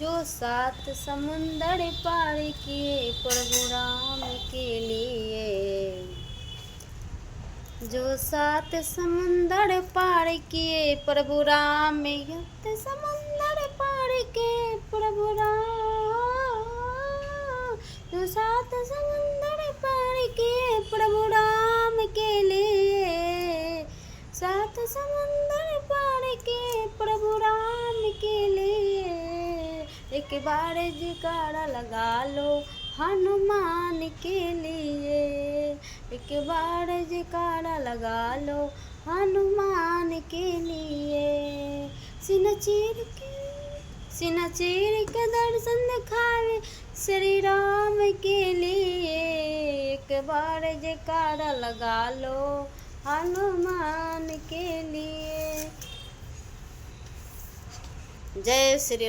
जो सात समुंदर पार किए प्रभु राम के लिए, जो सात समुंदर पार किए प्रभु राम, सात समुंदर पार किए प्रभु राम, जो सात समुंदर पार किए प्रभु राम के लिए, सात समुंदर पार किए प्रभु राम के लिए, एक बार जयकारा लगा लो हनुमान के लिए, एक बार जयकारा लगा लो हनुमान के लिए, सीना चीर के दर्शन दिखावे श्री राम के लिए, एक बार जयकारा लगा लो हनुमान के लिए। जय श्री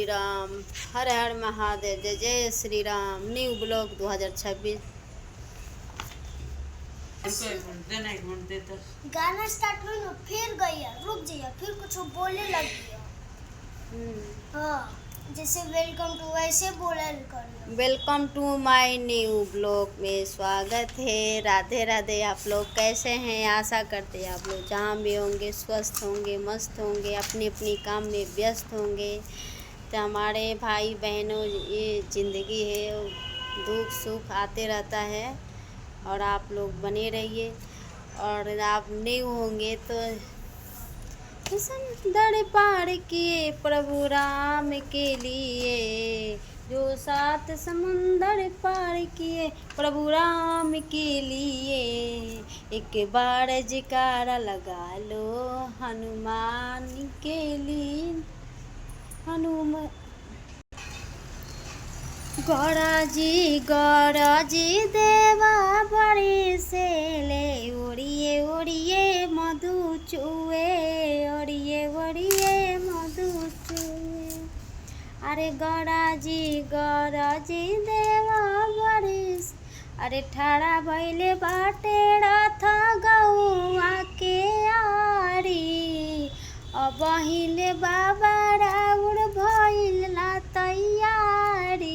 राम, हर हर महादेव, जय जय श्री राम। New blog 2026। गाना स्टार्ट हुई ना, फिर गई रुक जाइए, फिर कुछ बोलने लगी है। हाँ, जैसे वेलकम टू वैसे बोला कर। Welcome to my new blog में स्वागत है। राधे राधे। आप लोग कैसे हैं? आशा करते हैं आप लोग जहाँ भी होंगे स्वस्थ होंगे, मस्त होंगे, अपनी अपनी काम में व्यस्त होंगे। तो हमारे भाई बहनों, ये ज़िंदगी है, दुख सुख आते रहता है और आप लोग बने रहिए। और आप न्यू होंगे तो समुंदर पार किए प्रभु राम के लिए, जो सात समुंदर पार किए प्रभु राम के लिए, एक बार जयकारा लगा लो हनुमान के लिए। हनुमान गौरा जी देवा बड़ी से ले, ओढ़िए ओढ़िए मधु चुए, ओढ़िए ओढ़िए मधु चुए। अरे गौरा जी देवा बड़ी, अरे ठाड़ा भइले बाटे रथ गौआ के आरी, अब हिले बाबा राउर भइल ना तैयारी,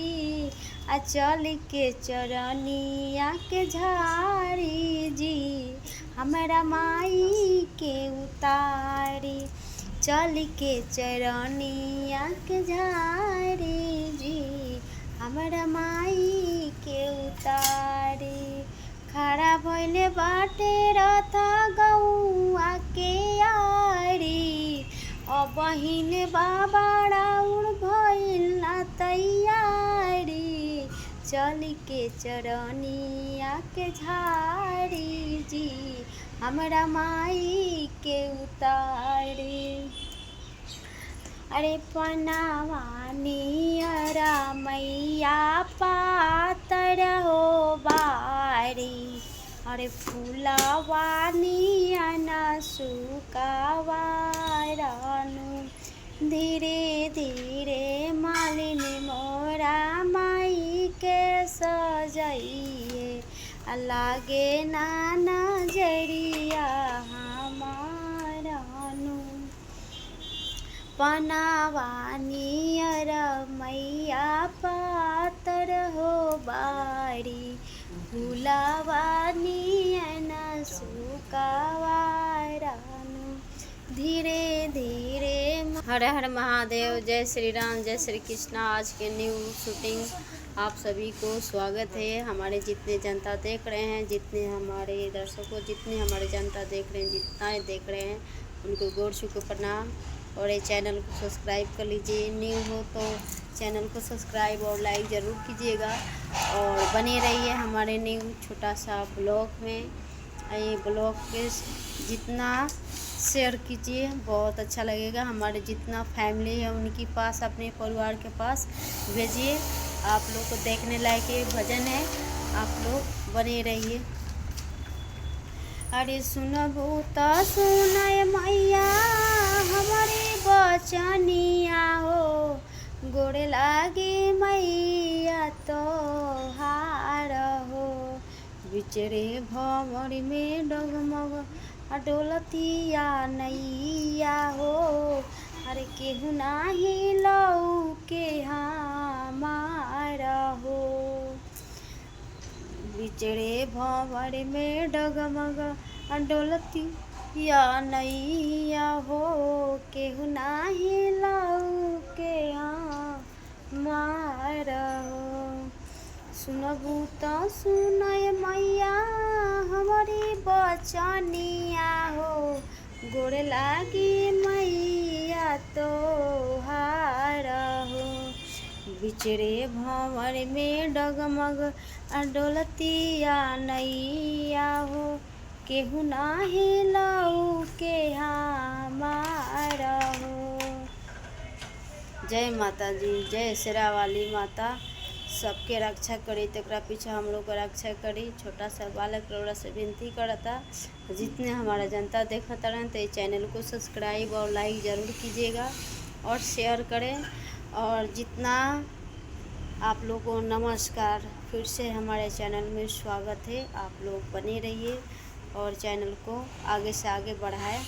आ चल के चरनिया के झाड़ी जी, हमरा माई के उतारी, चल के चरनिया के झाड़ी जी, हमरा माई के उतारी। खड़ा भइले बाटे रथ गौआ के आरी, अब हिले बाबा राउर भइल ना तैयारी, चल के चरनिया के झाड़ी जी, हमरा माई के उतारी। अरे पनावा नियरा मैया पातर हो बारी, अरे फूलवा नियना सुकावा रानू, धीरे धीरे मालिनी मोरा माई के सजाइए, लागे ना नजरिया हमारा नू। पनावा नियर मैया पातर हो बारी, फूलवा नियन सुकावा रानू, धीरे धीरे। हर हर महादेव, जय श्री राम, जय श्री कृष्ण। आज के न्यू शूटिंग आप सभी को स्वागत है। हमारे जितने जनता देख रहे हैं, जितने हमारे दर्शकों, जितने हमारे जनता देख रहे हैं, जितना देख रहे हैं, उनको गोड़ छू के प्रणाम। और ये चैनल को सब्सक्राइब कर लीजिए, न्यू हो तो चैनल को सब्सक्राइब और लाइक ज़रूर कीजिएगा और बने रहिए हमारे न्यू छोटा सा ब्लॉग में। ये ब्लॉग के जितना शेयर कीजिए बहुत अच्छा लगेगा। हमारे जितना फैमिली है उनके पास, अपने परिवार के पास भेजिए। आप लोग को देखने लायक ये भजन है, आप लोग बने रहिए। अरे सुनबू तो सुनय मैया हमारे बचनिया हो, गोड़े लागे मैया तो हार हो, बिचरे भंवर में डगमग डोलतिया नैया हो, अरे केहू नाही लऊ के हमारा हो। बिचड़े भंवर में डगमग डोलती या नैया हो, केहू नाही लौके हमारा हो। सुनबू त सुनय मैया हमारी बचनिया हो, गोड़ लागी मैया तोहार हो। बिचड़े भंवर में डगमग डोलतिया नैया हो, केहू नाही लौके हमारा हो। जय माता जी, जय शेरा वाली माता सबके रक्षा करी, तकरा पीछे हम लोग को रक्षा करी। छोटा सा बालक रौड़ा से विनती करता, जितने हमारा जनता देखता रहें तो इस चैनल को सब्सक्राइब और लाइक ज़रूर कीजिएगा और शेयर करें। और जितना आप लोगों को नमस्कार, फिर से हमारे चैनल में स्वागत है। आप लोग बने रहिए और चैनल को आगे से आगे बढ़ाएं।